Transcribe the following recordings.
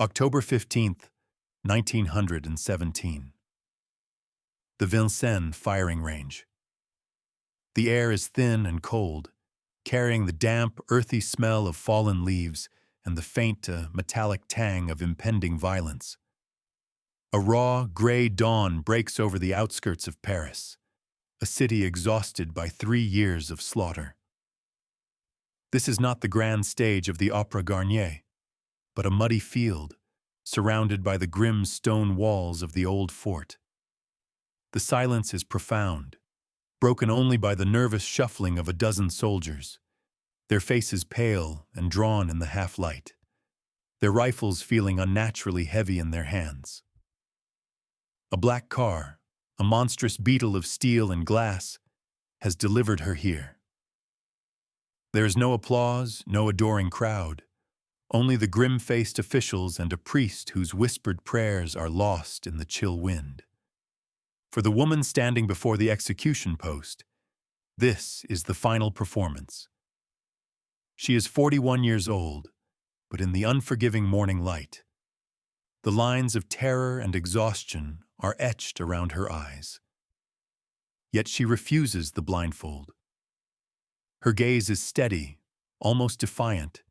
October 15th, 1917. The Vincennes firing range. The air is thin and cold, carrying the damp, earthy smell of fallen leaves and the faint, metallic tang of impending violence. A raw, gray dawn breaks over the outskirts of Paris, a city exhausted by 3 years of slaughter. This is not the grand stage of the Opera Garnier, but a muddy field, surrounded by the grim stone walls of the old fort. The silence is profound, broken only by the nervous shuffling of a dozen soldiers, their faces pale and drawn in the half-light, their rifles feeling unnaturally heavy in their hands. A black car, a monstrous beetle of steel and glass, has delivered her here. There is no applause, no adoring crowd, only the grim-faced officials and a priest whose whispered prayers are lost in the chill wind. For the woman standing before the execution post, this is the final performance. She is 41 years old, but in the unforgiving morning light, the lines of terror and exhaustion are etched around her eyes. Yet she refuses the blindfold. Her gaze is steady, almost defiant,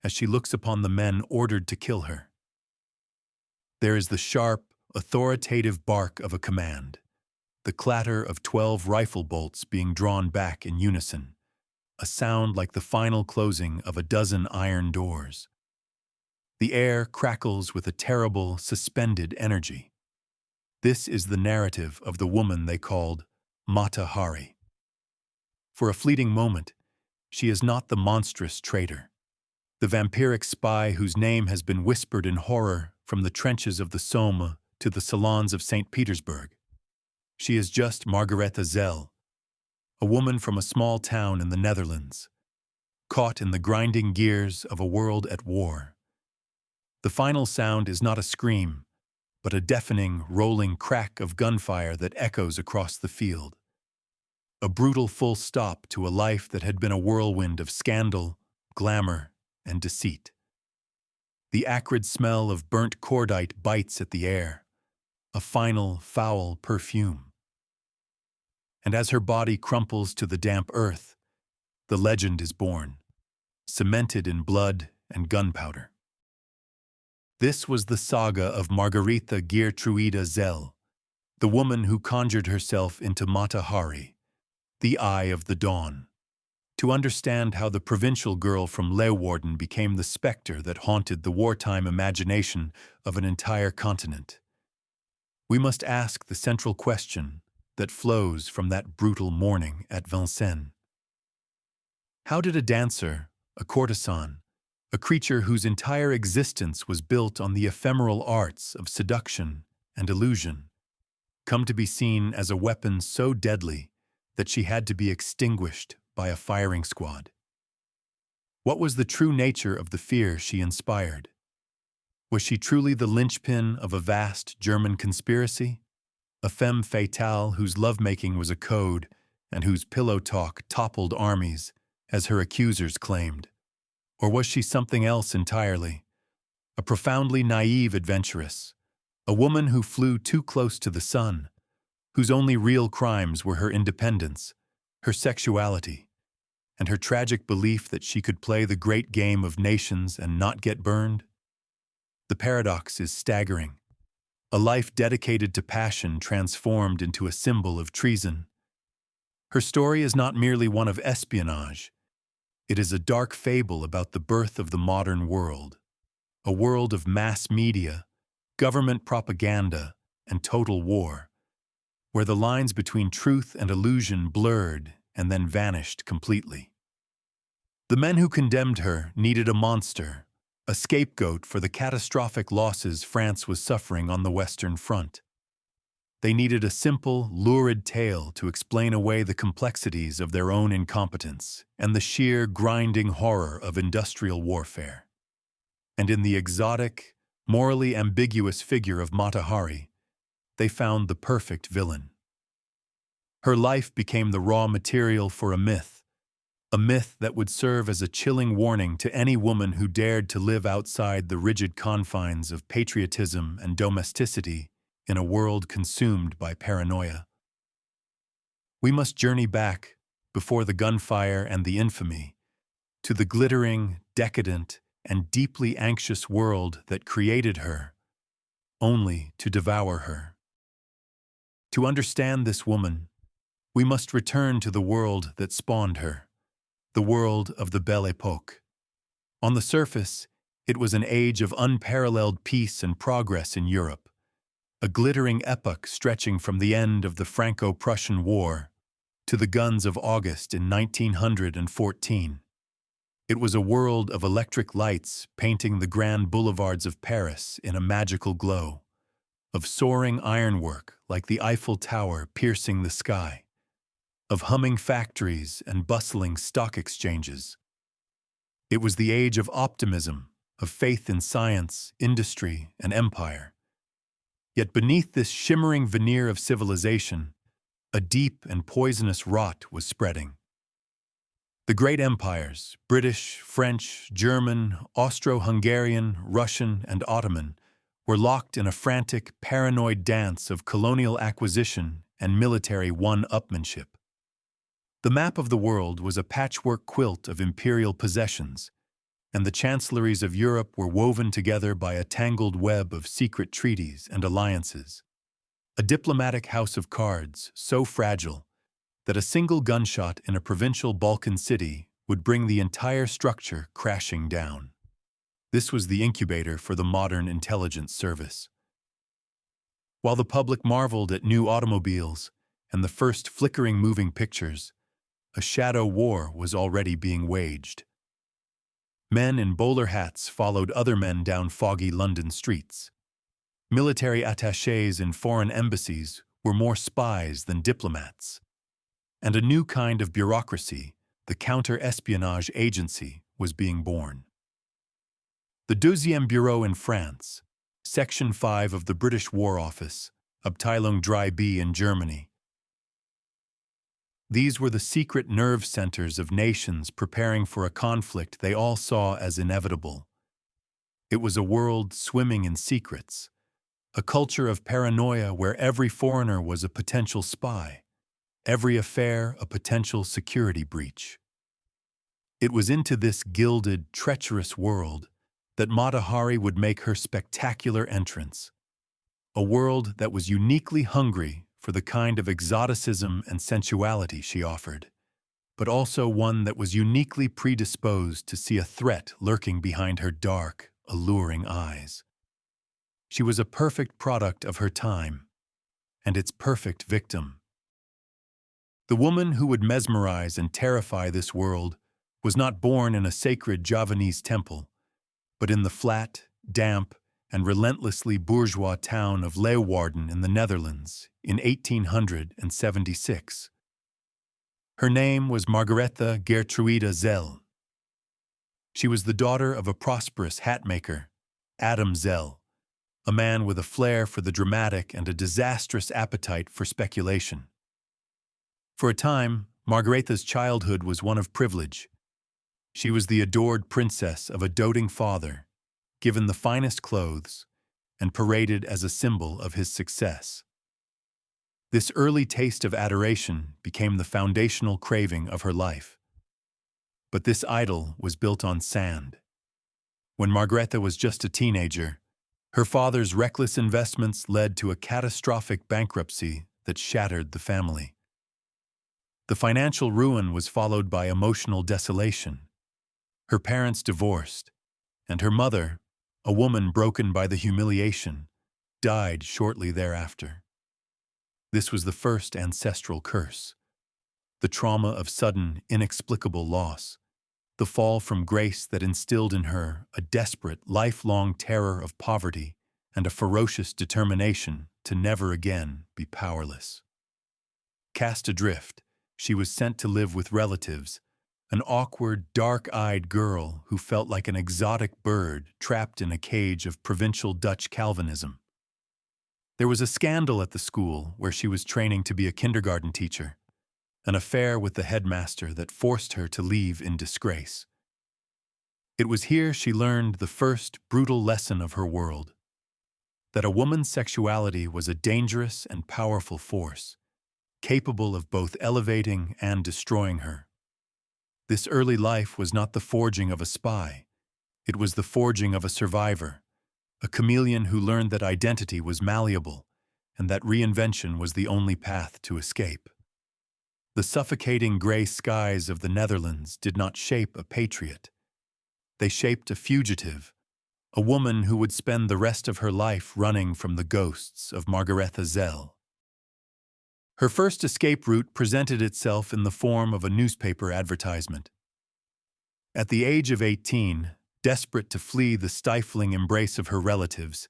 as she looks upon the men ordered to kill her. There is the sharp, authoritative bark of a command, the clatter of 12 rifle bolts being drawn back in unison, a sound like the final closing of a dozen iron doors. The air crackles with a terrible, suspended energy. This is the narrative of the woman they called Mata Hari. For a fleeting moment, she is not the monstrous traitor, the vampiric spy whose name has been whispered in horror from the trenches of the Somme to the salons of St. Petersburg. She is just Margaretha Zell, a woman from a small town in the Netherlands, caught in the grinding gears of a world at war. The final sound is not a scream, but a deafening, rolling crack of gunfire that echoes across the field. A brutal full stop to a life that had been a whirlwind of scandal, glamour, and deceit. The acrid smell of burnt cordite bites at the air, a final, foul perfume. And as her body crumples to the damp earth, the legend is born, cemented in blood and gunpowder. This was the saga of Margaretha Geertruida Zell, the woman who conjured herself into Mata Hari, the Eye of the Dawn. To understand how the provincial girl from Leeuwarden became the specter that haunted the wartime imagination of an entire continent, we must ask the central question that flows from that brutal morning at Vincennes. How did a dancer, a courtesan, a creature whose entire existence was built on the ephemeral arts of seduction and illusion, come to be seen as a weapon so deadly that she had to be extinguished by a firing squad? What was the true nature of the fear she inspired? Was she truly the linchpin of a vast German conspiracy? A femme fatale whose lovemaking was a code and whose pillow talk toppled armies, as her accusers claimed? Or was she something else entirely? A profoundly naive adventuress, a woman who flew too close to the sun, whose only real crimes were her independence, her sexuality, and her tragic belief that she could play the great game of nations and not get burned? The paradox is staggering. A life dedicated to passion transformed into a symbol of treason. Her story is not merely one of espionage. It is a dark fable about the birth of the modern world, a world of mass media, government propaganda, and total war, where the lines between truth and illusion blurred and then vanished completely. The men who condemned her needed a monster, a scapegoat for the catastrophic losses France was suffering on the Western Front. They needed a simple, lurid tale to explain away the complexities of their own incompetence and the sheer, grinding horror of industrial warfare. And in the exotic, morally ambiguous figure of Mata Hari, they found the perfect villain. Her life became the raw material for a a myth that would serve as a chilling warning to any woman who dared to live outside the rigid confines of patriotism and domesticity in a world consumed by paranoia. We must journey back, before the gunfire and the infamy, to the glittering, decadent, and deeply anxious world that created her, only to devour her. To understand this woman, we must return to the world that spawned her, the world of the Belle Époque. On the surface, it was an age of unparalleled peace and progress in Europe, a glittering epoch stretching from the end of the Franco-Prussian War to the guns of August in 1914. It was a world of electric lights painting the grand boulevards of Paris in a magical glow, of soaring ironwork like the Eiffel Tower piercing the sky, of humming factories and bustling stock exchanges. It was the age of optimism, of faith in science, industry, and empire. Yet beneath this shimmering veneer of civilization, a deep and poisonous rot was spreading. The great empires, British, French, German, Austro-Hungarian, Russian, and Ottoman, were locked in a frantic, paranoid dance of colonial acquisition and military one-upmanship. The map of the world was a patchwork quilt of imperial possessions, and the chancelleries of Europe were woven together by a tangled web of secret treaties and alliances. A diplomatic house of cards so fragile that a single gunshot in a provincial Balkan city would bring the entire structure crashing down. This was the incubator for the modern intelligence service. While the public marveled at new automobiles and the first flickering moving pictures, a shadow war was already being waged. Men in bowler hats followed other men down foggy London streets. Military attachés in foreign embassies were more spies than diplomats. And a new kind of bureaucracy, the counter-espionage agency, was being born. The Deuxième Bureau in France, Section 5 of the British War Office, Abteilung 3B in Germany. These were the secret nerve centers of nations preparing for a conflict they all saw as inevitable. It was a world swimming in secrets, a culture of paranoia where every foreigner was a potential spy, every affair a potential security breach. It was into this gilded, treacherous world that Mata Hari would make her spectacular entrance, a world that was uniquely hungry for the kind of exoticism and sensuality she offered, but also one that was uniquely predisposed to see a threat lurking behind her dark, alluring eyes. She was a perfect product of her time, and its perfect victim. The woman who would mesmerize and terrify this world was not born in a sacred Javanese temple, but in the flat, damp, and relentlessly bourgeois town of Leeuwarden in the Netherlands in 1876. Her name was Margaretha Gertruida Zell. She was the daughter of a prosperous hatmaker, Adam Zell, a man with a flair for the dramatic and a disastrous appetite for speculation. For a time, Margaretha's childhood was one of privilege. She was the adored princess of a doting father, given the finest clothes, and paraded as a symbol of his success. This early taste of adoration became the foundational craving of her life. But this idol was built on sand. When Margaretha was just a teenager, her father's reckless investments led to a catastrophic bankruptcy that shattered the family. The financial ruin was followed by emotional desolation. Her parents divorced, and her mother, a woman broken by the humiliation, died shortly thereafter. This was the first ancestral curse, the trauma of sudden, inexplicable loss, the fall from grace that instilled in her a desperate, lifelong terror of poverty and a ferocious determination to never again be powerless. Cast adrift, she was sent to live with relatives, an awkward, dark-eyed girl who felt like an exotic bird trapped in a cage of provincial Dutch Calvinism. There was a scandal at the school where she was training to be a kindergarten teacher. an affair with the headmaster that forced her to leave in disgrace. It was here she learned the first brutal lesson of her world, that a woman's sexuality was a dangerous and powerful force, capable of both elevating and destroying her. This early life was not the forging of a spy. It was the forging of a survivor, a chameleon who learned that identity was malleable and that reinvention was the only path to escape. The suffocating gray skies of the Netherlands did not shape a patriot. They shaped a fugitive, a woman who would spend the rest of her life running from the ghosts of Margaretha Zell. Her first escape route presented itself in the form of a newspaper advertisement. At the age of 18, desperate to flee the stifling embrace of her relatives,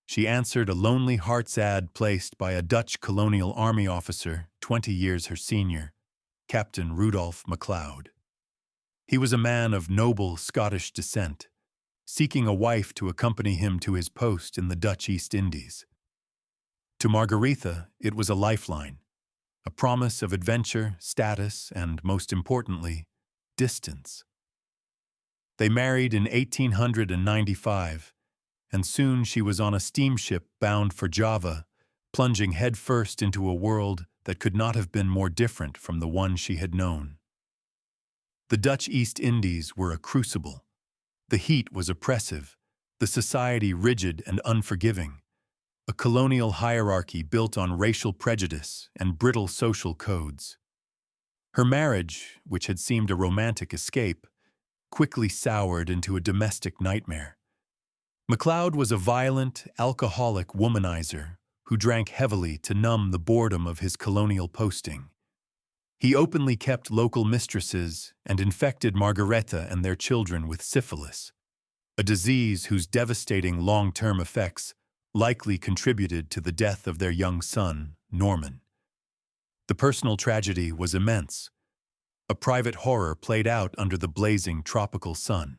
she answered a lonely heart's ad placed by a Dutch colonial army officer 20 years her senior, Captain Rudolph MacLeod. He was a man of noble Scottish descent, seeking a wife to accompany him to his post in the Dutch East Indies. To Margaretha, it was a lifeline, a promise of adventure, status, and, most importantly, distance. They married in 1895, and soon she was on a steamship bound for Java, plunging headfirst into a world that could not have been more different from the one she had known. The Dutch East Indies were a crucible. The heat was oppressive, the society rigid and unforgiving, a colonial hierarchy built on racial prejudice and brittle social codes. Her marriage, which had seemed a romantic escape, quickly soured into a domestic nightmare. MacLeod was a violent, alcoholic womanizer who drank heavily to numb the boredom of his colonial posting. He openly kept local mistresses and infected Margaretha and their children with syphilis, a disease whose devastating long-term effects likely contributed to the death of their young son, Norman. The personal tragedy was immense, a private horror played out under the blazing tropical sun.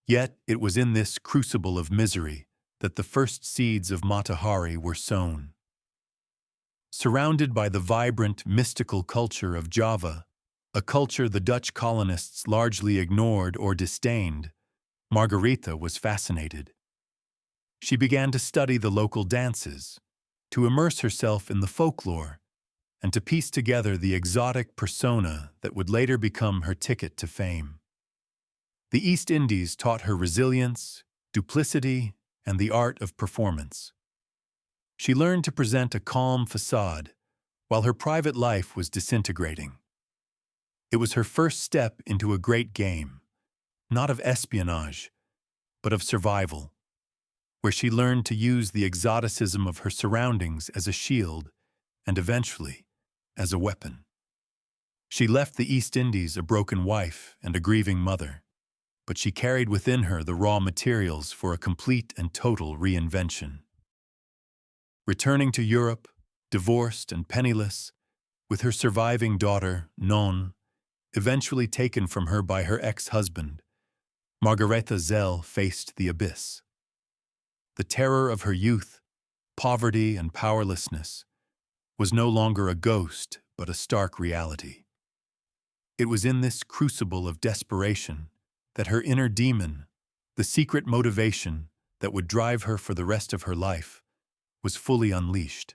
Yet it was in this crucible of misery that the first seeds of Mata Hari were sown. Surrounded by the vibrant, mystical culture of Java, a culture the Dutch colonists largely ignored or disdained, Margaretha was fascinated. She began to study the local dances, to immerse herself in the folklore, and to piece together the exotic persona that would later become her ticket to fame. The East Indies taught her resilience, duplicity, and the art of performance. She learned to present a calm facade, while her private life was disintegrating. It was her first step into a great game, not of espionage, but of survival, where she learned to use the exoticism of her surroundings as a shield and eventually as a weapon. She left the East Indies a broken wife and a grieving mother, but she carried within her the raw materials for a complete and total reinvention. Returning to Europe, divorced and penniless, with her surviving daughter, Non, eventually taken from her by her ex-husband, Margaretha Zell faced the abyss. The terror of her youth, poverty and powerlessness, was no longer a ghost but a stark reality. It was in this crucible of desperation that her inner demon, the secret motivation that would drive her for the rest of her life, was fully unleashed.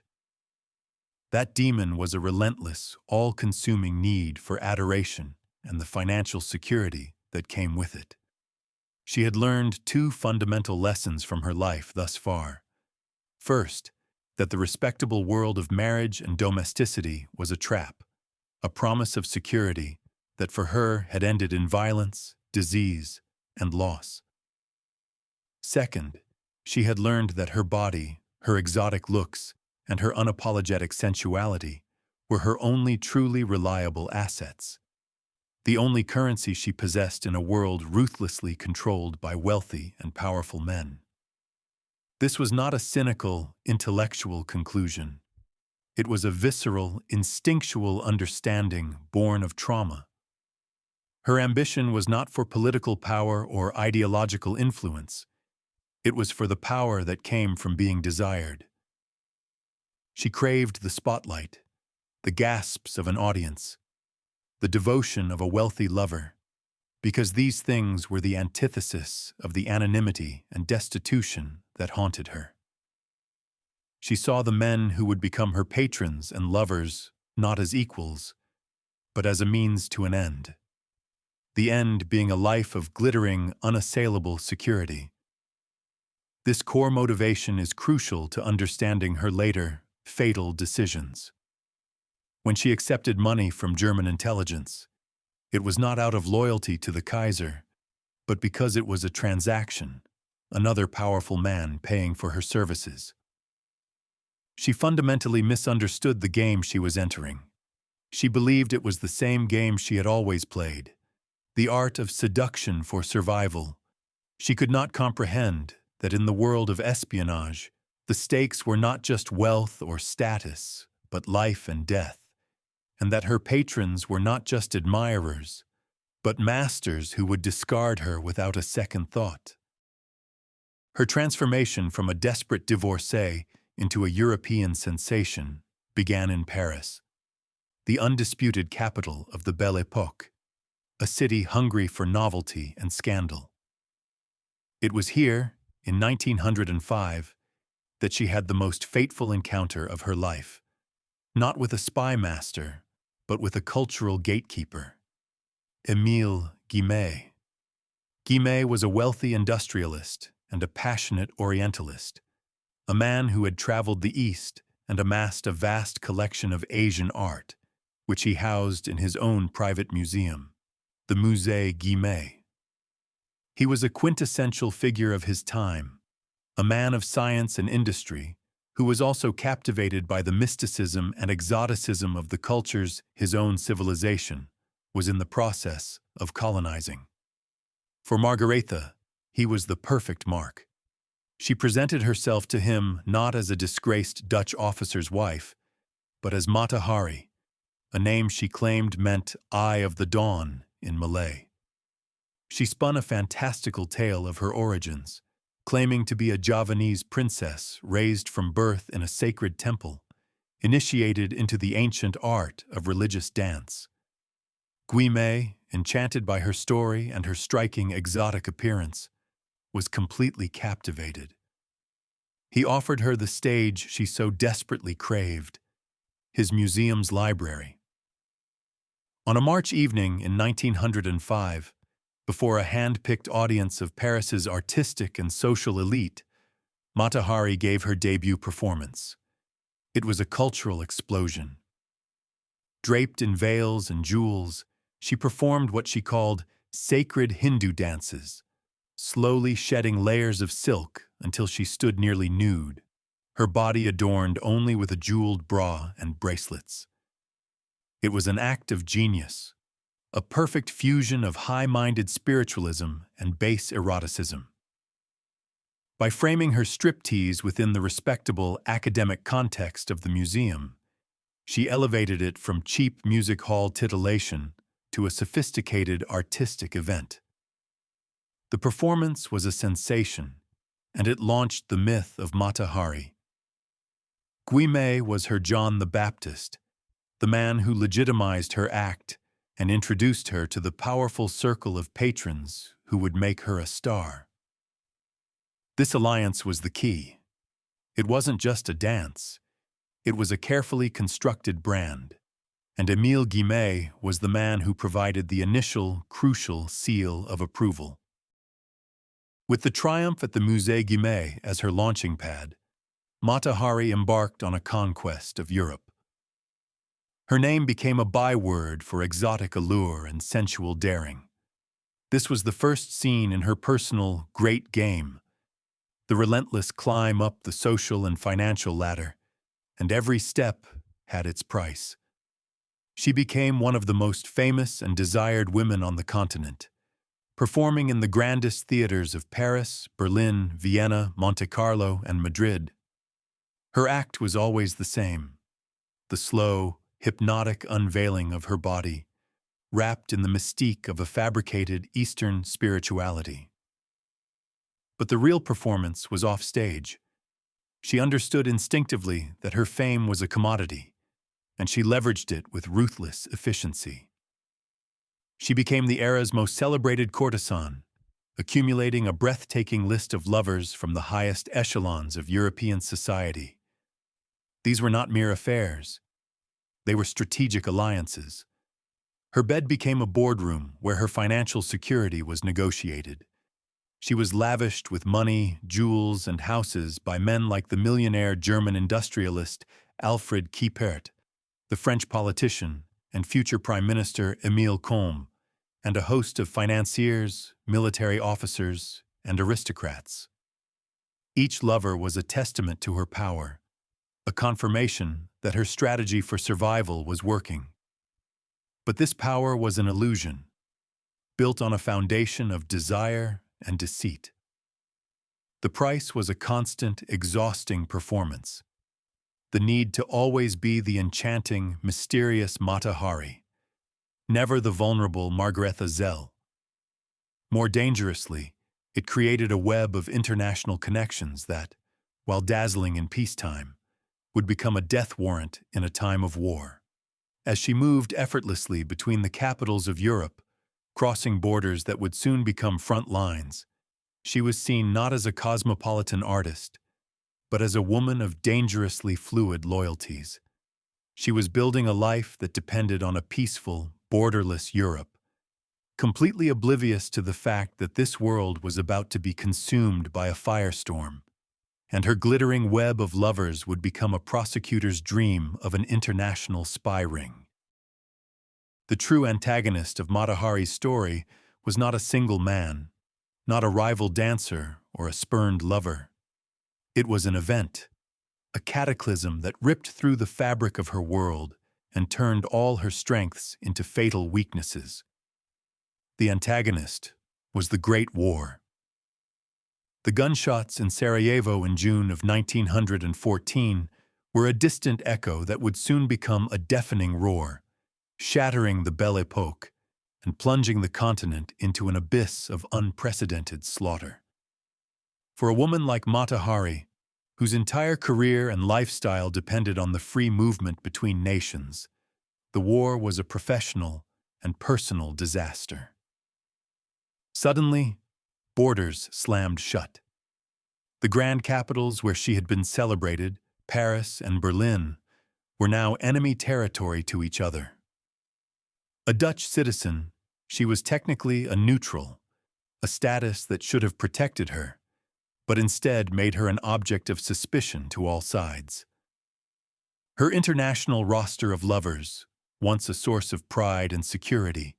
That demon was a relentless, all-consuming need for adoration and the financial security that came with it. She had learned two fundamental lessons from her life thus far. First, that the respectable world of marriage and domesticity was a trap, a promise of security that for her had ended in violence, disease, and loss. Second, she had learned that her body, her exotic looks, and her unapologetic sensuality were her only truly reliable assets, the only currency she possessed in a world ruthlessly controlled by wealthy and powerful men. This was not a cynical, intellectual conclusion. It was a visceral, instinctual understanding born of trauma. Her ambition was not for political power or ideological influence. It was for the power that came from being desired. She craved the spotlight, the gasps of an audience, the devotion of a wealthy lover, because these things were the antithesis of the anonymity and destitution that haunted her. She saw the men who would become her patrons and lovers not as equals, but as a means to an end. The end being a life of glittering, unassailable security. This core motivation is crucial to understanding her later, fatal decisions. When she accepted money from German intelligence, it was not out of loyalty to the Kaiser, but because it was a transaction, another powerful man paying for her services. She fundamentally misunderstood the game she was entering. She believed it was the same game she had always played, the art of seduction for survival. She could not comprehend that in the world of espionage, the stakes were not just wealth or status, but life and death, and that her patrons were not just admirers, but masters who would discard her without a second thought. Her transformation from a desperate divorcee into a European sensation began in Paris, the undisputed capital of the Belle Époque, a city hungry for novelty and scandal. It was here, in 1905, that she had the most fateful encounter of her life, not with a spy master, but with a cultural gatekeeper, Émile Guimet. Guimet was a wealthy industrialist and a passionate Orientalist, a man who had traveled the East and amassed a vast collection of Asian art, which he housed in his own private museum, the Musée Guimet. He was a quintessential figure of his time, a man of science and industry, who was also captivated by the mysticism and exoticism of the cultures his own civilization was in the process of colonizing. For Margaretha, he was the perfect mark. She presented herself to him not as a disgraced Dutch officer's wife, but as Mata Hari, a name she claimed meant Eye of the Dawn in Malay. She spun a fantastical tale of her origins, claiming to be a Javanese princess raised from birth in a sacred temple, initiated into the ancient art of religious dance. Guimet, enchanted by her story and her striking exotic appearance, was completely captivated. He offered her the stage she so desperately craved, his museum's library. On a March evening in 1905, before a hand-picked audience of Paris's artistic and social elite, Mata Hari gave her debut performance. It was a cultural explosion. Draped in veils and jewels, she performed what she called sacred Hindu dances, slowly shedding layers of silk until she stood nearly nude, her body adorned only with a jeweled bra and bracelets. It was an act of genius, a perfect fusion of high-minded spiritualism and base eroticism. By framing her striptease within the respectable academic context of the museum, she elevated it from cheap music hall titillation to a sophisticated artistic event. The performance was a sensation, and it launched the myth of Mata Hari. Guimet was her John the Baptist, the man who legitimized her act and introduced her to the powerful circle of patrons who would make her a star. This alliance was the key. It wasn't just a dance. It was a carefully constructed brand, and Émile Guimet was the man who provided the initial, crucial seal of approval. With the triumph at the Musée Guimet as her launching pad, Mata Hari embarked on a conquest of Europe. Her name became a byword for exotic allure and sensual daring. This was the first scene in her personal great game, the relentless climb up the social and financial ladder, and every step had its price. She became one of the most famous and desired women on the continent, performing in the grandest theaters of Paris, Berlin, Vienna, Monte Carlo, and Madrid. Her act was always the same, the slow, hypnotic unveiling of her body, wrapped in the mystique of a fabricated Eastern spirituality. But the real performance was offstage. She understood instinctively that her fame was a commodity, and she leveraged it with ruthless efficiency. She became the era's most celebrated courtesan, accumulating a breathtaking list of lovers from the highest echelons of European society. These were not mere affairs. They were strategic alliances. Her bed became a boardroom where her financial security was negotiated. She was lavished with money, jewels, and houses by men like the millionaire German industrialist Alfred Kiepert, the French politician and future Prime Minister Émile Combes, and a host of financiers, military officers, and aristocrats. Each lover was a testament to her power, a confirmation that her strategy for survival was working. But this power was an illusion, built on a foundation of desire and deceit. The price was a constant, exhausting performance. The need to always be the enchanting, mysterious Mata Hari, never the vulnerable Margaretha Zell. More dangerously, it created a web of international connections that, while dazzling in peacetime, would become a death warrant in a time of war. As she moved effortlessly between the capitals of Europe, crossing borders that would soon become front lines, she was seen not as a cosmopolitan artist, but as a woman of dangerously fluid loyalties. She was building a life that depended on a peaceful, borderless Europe, completely oblivious to the fact that this world was about to be consumed by a firestorm, and her glittering web of lovers would become a prosecutor's dream of an international spy ring. The true antagonist of Mata Hari's story was not a single man, not a rival dancer or a spurned lover. It was an event, a cataclysm that ripped through the fabric of her world and turned all her strengths into fatal weaknesses. The antagonist was the Great War. The gunshots in Sarajevo in June of 1914 were a distant echo that would soon become a deafening roar, shattering the Belle Époque and plunging the continent into an abyss of unprecedented slaughter. For a woman like Mata Hari, whose entire career and lifestyle depended on the free movement between nations, the war was a professional and personal disaster. Suddenly, borders slammed shut. The grand capitals where she had been celebrated, Paris and Berlin, were now enemy territory to each other. A Dutch citizen, she was technically a neutral, a status that should have protected her, but instead made her an object of suspicion to all sides. Her international roster of lovers, once a source of pride and security,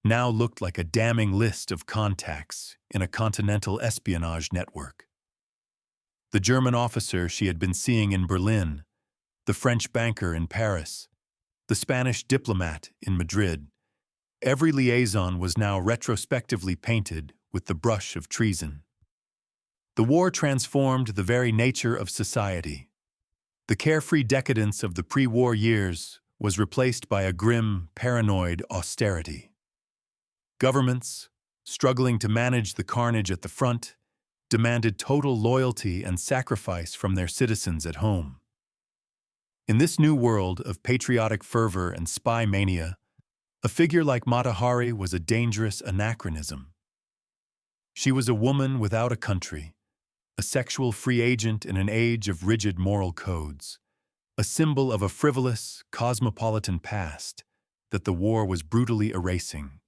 now looked like a damning list of contacts in a continental espionage network. The German officer she had been seeing in Berlin, the French banker in Paris, the Spanish diplomat in Madrid, every liaison was now retrospectively painted with the brush of treason. The war transformed the very nature of society. The carefree decadence of the pre-war years was replaced by a grim, paranoid austerity. Governments, struggling to manage the carnage at the front, demanded total loyalty and sacrifice from their citizens at home. In this new world of patriotic fervor and spy mania, a figure like Mata Hari was a dangerous anachronism. She was a woman without a country, a sexual free agent in an age of rigid moral codes, a symbol of a frivolous, cosmopolitan past that the war was brutally erasing.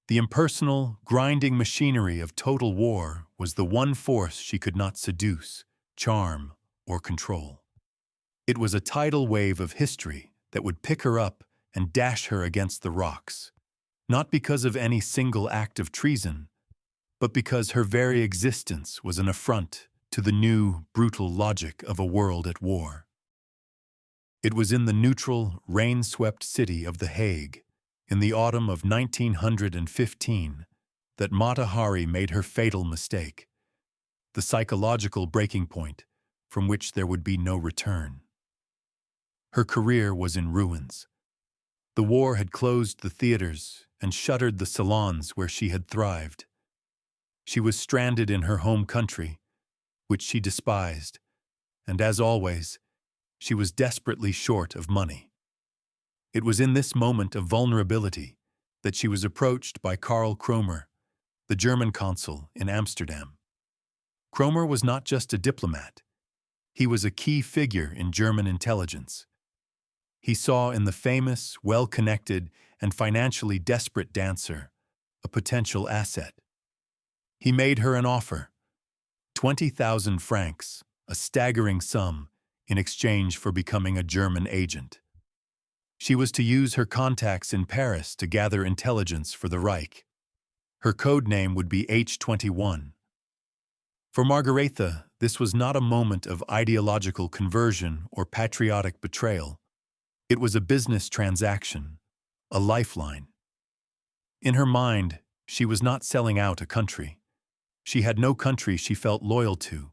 The impersonal, grinding machinery of total war was the one force she could not seduce, charm, or control. It was a tidal wave of history that would pick her up and dash her against the rocks, not because of any single act of treason, but because her very existence was an affront to the new, brutal logic of a world at war. It was in the neutral, rain-swept city of The Hague, in the autumn of 1915, that Mata Hari made her fatal mistake, the psychological breaking point from which there would be no return. Her career was in ruins. The war had closed the theaters and shuttered the salons where she had thrived. She was stranded in her home country, which she despised, and as always, she was desperately short of money. It was in this moment of vulnerability that she was approached by Karl Kromer, the German consul in Amsterdam. Kromer was not just a diplomat. He was a key figure in German intelligence. He saw in the famous, well-connected, and financially desperate dancer a potential asset. He made her an offer, 20,000 francs, a staggering sum, in exchange for becoming a German agent. She was to use her contacts in Paris to gather intelligence for the Reich. Her code name would be H21. For Margaretha, this was not a moment of ideological conversion or patriotic betrayal. It was a business transaction, a lifeline. In her mind, she was not selling out a country. She had no country she felt loyal to.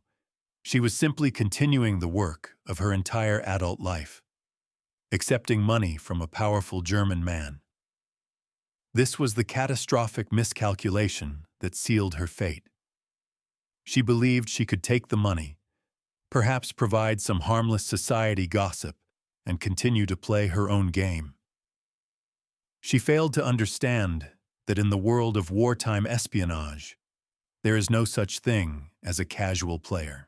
She was simply continuing the work of her entire adult life, accepting money from a powerful German man. This was the catastrophic miscalculation that sealed her fate. She believed she could take the money, perhaps provide some harmless society gossip, and continue to play her own game. She failed to understand that in the world of wartime espionage, there is no such thing as a casual player.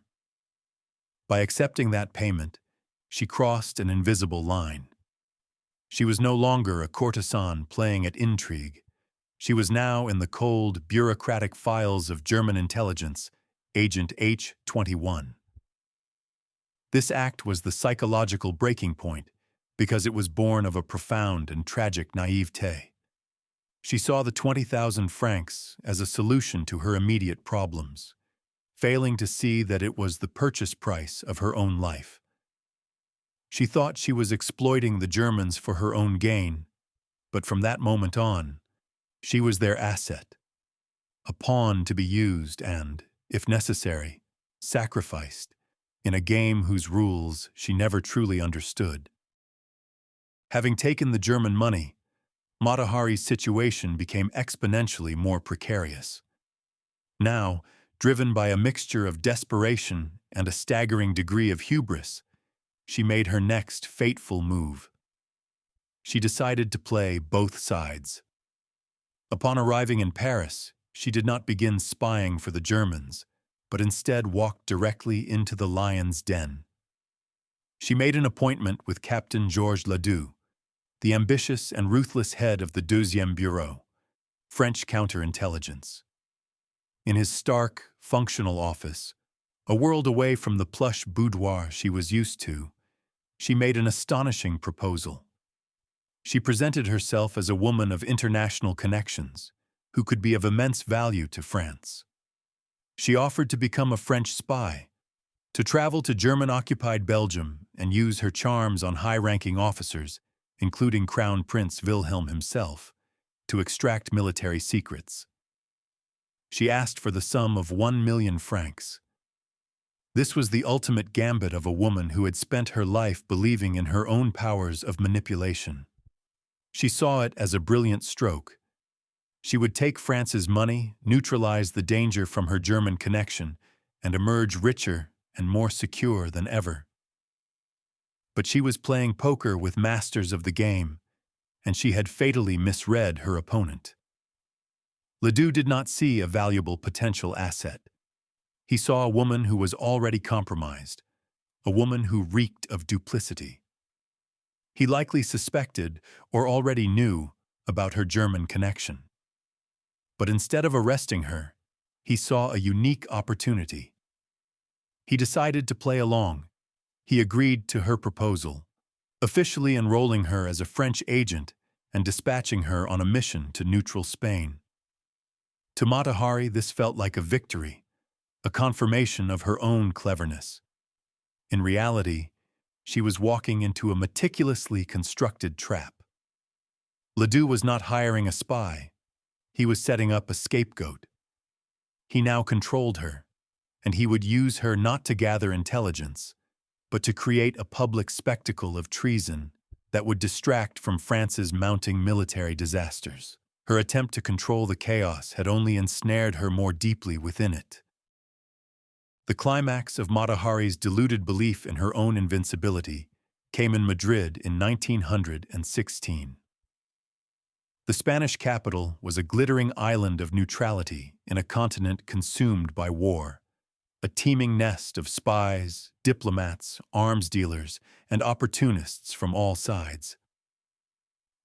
By accepting that payment, she crossed an invisible line. She was no longer a courtesan playing at intrigue. She was now in the cold, bureaucratic files of German intelligence, Agent H21. This act was the psychological breaking point because it was born of a profound and tragic naivete. She saw the 20,000 francs as a solution to her immediate problems, failing to see that it was the purchase price of her own life. She thought she was exploiting the Germans for her own gain, but from that moment on, she was their asset, a pawn to be used and, if necessary, sacrificed in a game whose rules she never truly understood. Having taken the German money, Mata Hari's situation became exponentially more precarious. Now, driven by a mixture of desperation and a staggering degree of hubris, she made her next fateful move. She decided to play both sides. Upon arriving in Paris, she did not begin spying for the Germans, but instead walked directly into the lion's den. She made an appointment with Captain Georges Ledoux, the ambitious and ruthless head of the Deuxième Bureau, French counterintelligence. In his stark, functional office, a world away from the plush boudoir she was used to, she made an astonishing proposal. She presented herself as a woman of international connections, who could be of immense value to France. She offered to become a French spy, to travel to German-occupied Belgium and use her charms on high-ranking officers, including Crown Prince Wilhelm himself, to extract military secrets. She asked for the sum of 1 million francs. This was the ultimate gambit of a woman who had spent her life believing in her own powers of manipulation. She saw it as a brilliant stroke. She would take France's money, neutralize the danger from her German connection, and emerge richer and more secure than ever. But she was playing poker with masters of the game, and she had fatally misread her opponent. Ledoux did not see a valuable potential asset. He saw a woman who was already compromised, a woman who reeked of duplicity. He likely suspected, or already knew, about her German connection. But instead of arresting her, he saw a unique opportunity. He decided to play along. He agreed to her proposal, officially enrolling her as a French agent and dispatching her on a mission to neutral Spain. To Mata Hari, this felt like a victory, a confirmation of her own cleverness. In reality, she was walking into a meticulously constructed trap. Ledoux was not hiring a spy. He was setting up a scapegoat. He now controlled her, and he would use her not to gather intelligence, but to create a public spectacle of treason that would distract from France's mounting military disasters. Her attempt to control the chaos had only ensnared her more deeply within it. The climax of Mata Hari's deluded belief in her own invincibility came in Madrid in 1916. The Spanish capital was a glittering island of neutrality in a continent consumed by war, a teeming nest of spies, diplomats, arms dealers, and opportunists from all sides.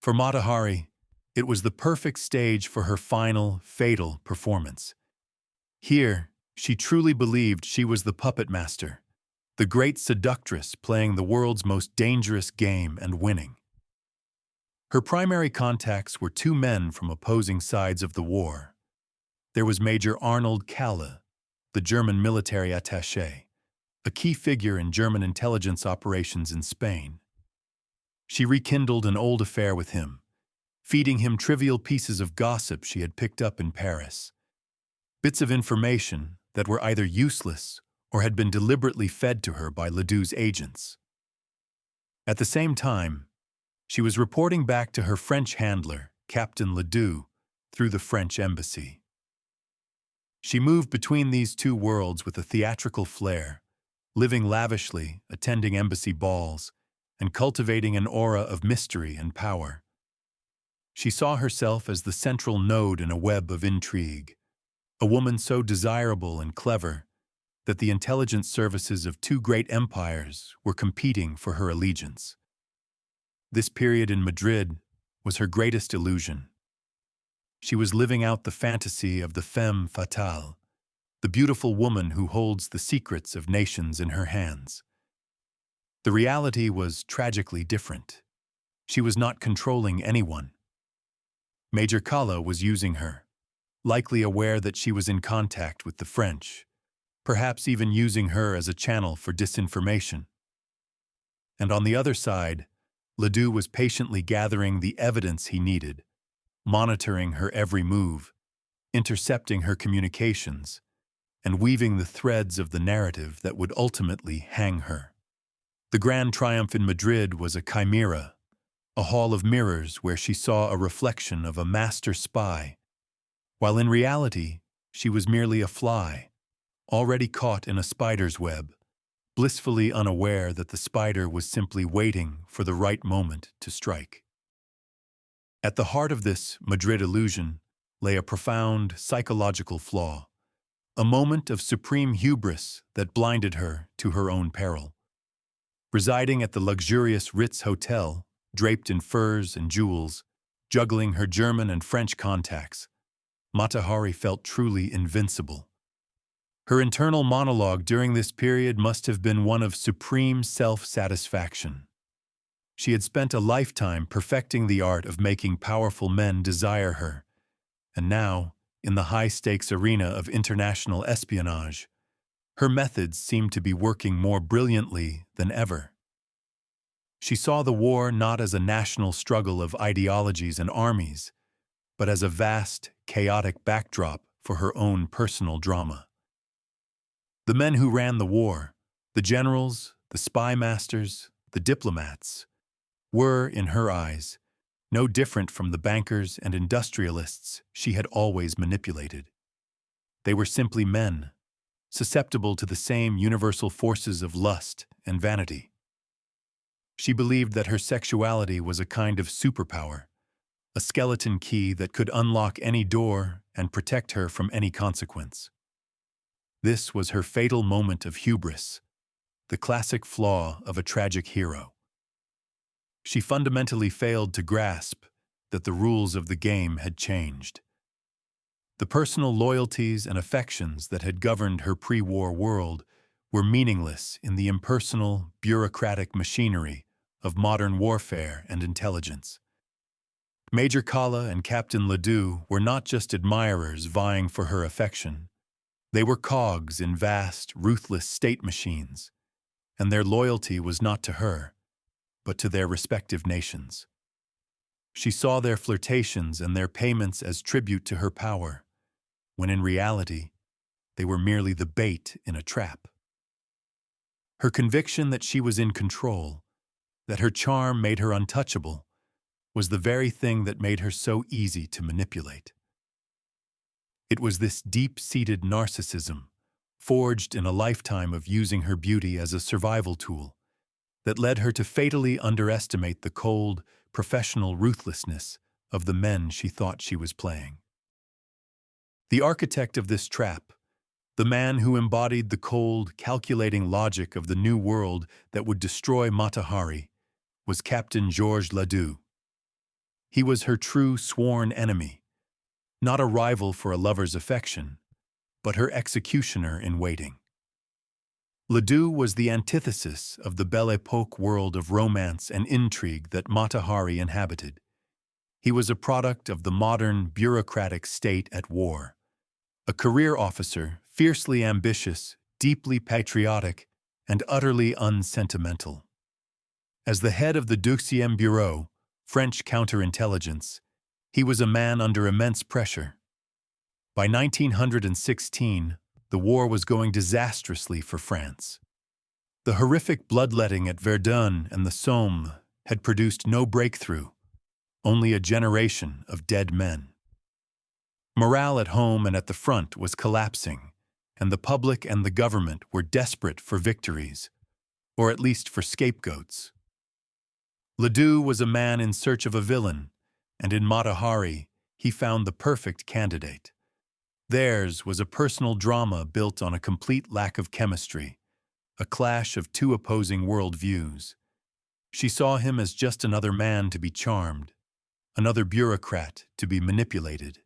For Mata Hari, it was the perfect stage for her final, fatal performance. Here, she truly believed she was the puppet master, the great seductress playing the world's most dangerous game and winning. Her primary contacts were two men from opposing sides of the war. There was Major Arnold Kalle, the German military attaché, a key figure in German intelligence operations in Spain. She rekindled an old affair with him, feeding him trivial pieces of gossip she had picked up in Paris. Bits of information that were either useless or had been deliberately fed to her by Ledoux's agents. At the same time, she was reporting back to her French handler, Captain Ledoux, through the French embassy. She moved between these two worlds with a theatrical flair, living lavishly, attending embassy balls, and cultivating an aura of mystery and power. She saw herself as the central node in a web of intrigue, a woman so desirable and clever that the intelligence services of two great empires were competing for her allegiance. This period in Madrid was her greatest illusion. She was living out the fantasy of the femme fatale, the beautiful woman who holds the secrets of nations in her hands. The reality was tragically different. She was not controlling anyone. Major Kalle was using her, likely aware that she was in contact with the French, perhaps even using her as a channel for disinformation. And on the other side, Ledoux was patiently gathering the evidence he needed, monitoring her every move, intercepting her communications, and weaving the threads of the narrative that would ultimately hang her. The grand triumph in Madrid was a chimera, a hall of mirrors where she saw a reflection of a master spy, while in reality she was merely a fly, already caught in a spider's web, blissfully unaware that the spider was simply waiting for the right moment to strike. At the heart of this Madrid illusion lay a profound psychological flaw, a moment of supreme hubris that blinded her to her own peril. Residing at the luxurious Ritz Hotel, draped in furs and jewels, juggling her German and French contacts, Mata Hari felt truly invincible. Her internal monologue during this period must have been one of supreme self-satisfaction. She had spent a lifetime perfecting the art of making powerful men desire her, and now, in the high-stakes arena of international espionage, her methods seemed to be working more brilliantly than ever. She saw the war not as a national struggle of ideologies and armies, but as a vast, chaotic backdrop for her own personal drama. The men who ran the war, the generals, the spy masters, the diplomats, were, in her eyes, no different from the bankers and industrialists she had always manipulated. They were simply men, susceptible to the same universal forces of lust and vanity. She believed that her sexuality was a kind of superpower, a skeleton key that could unlock any door and protect her from any consequence. This was her fatal moment of hubris, the classic flaw of a tragic hero. She fundamentally failed to grasp that the rules of the game had changed. The personal loyalties and affections that had governed her pre-war world were meaningless in the impersonal, bureaucratic machinery of modern warfare and intelligence. Major Kalle and Captain Ledoux were not just admirers vying for her affection. They were cogs in vast, ruthless state machines, and their loyalty was not to her, but to their respective nations. She saw their flirtations and their payments as tribute to her power, when in reality, they were merely the bait in a trap. Her conviction that she was in control, that her charm made her untouchable, was the very thing that made her so easy to manipulate. It was this deep-seated narcissism, forged in a lifetime of using her beauty as a survival tool, that led her to fatally underestimate the cold, professional ruthlessness of the men she thought she was playing. The architect of this trap, the man who embodied the cold, calculating logic of the new world that would destroy Mata Hari, was Captain Georges Ledoux. He was her true sworn enemy, not a rival for a lover's affection, but her executioner in waiting. Ledoux was the antithesis of the Belle Époque world of romance and intrigue that Mata Hari inhabited. He was a product of the modern, bureaucratic state at war, a career officer, fiercely ambitious, deeply patriotic, and utterly unsentimental. As the head of the Deuxième Bureau, French counterintelligence, he was a man under immense pressure. By 1916, the war was going disastrously for France. The horrific bloodletting at Verdun and the Somme had produced no breakthrough, only a generation of dead men. Morale at home and at the front was collapsing, and the public and the government were desperate for victories, or at least for scapegoats. Ledoux was a man in search of a villain, and in Mata Hari he found the perfect candidate. Theirs was a personal drama built on a complete lack of chemistry, a clash of two opposing worldviews. She saw him as just another man to be charmed, another bureaucrat to be manipulated.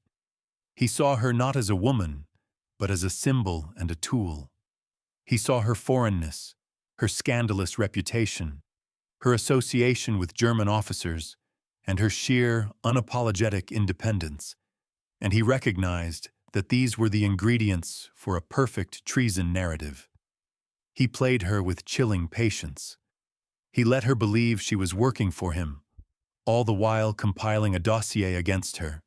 He saw her not as a woman, but as a symbol and a tool. He saw her foreignness, her scandalous reputation, her association with German officers, and her sheer, unapologetic independence, and he recognized that these were the ingredients for a perfect treason narrative. He played her with chilling patience. He let her believe she was working for him, all the while compiling a dossier against her,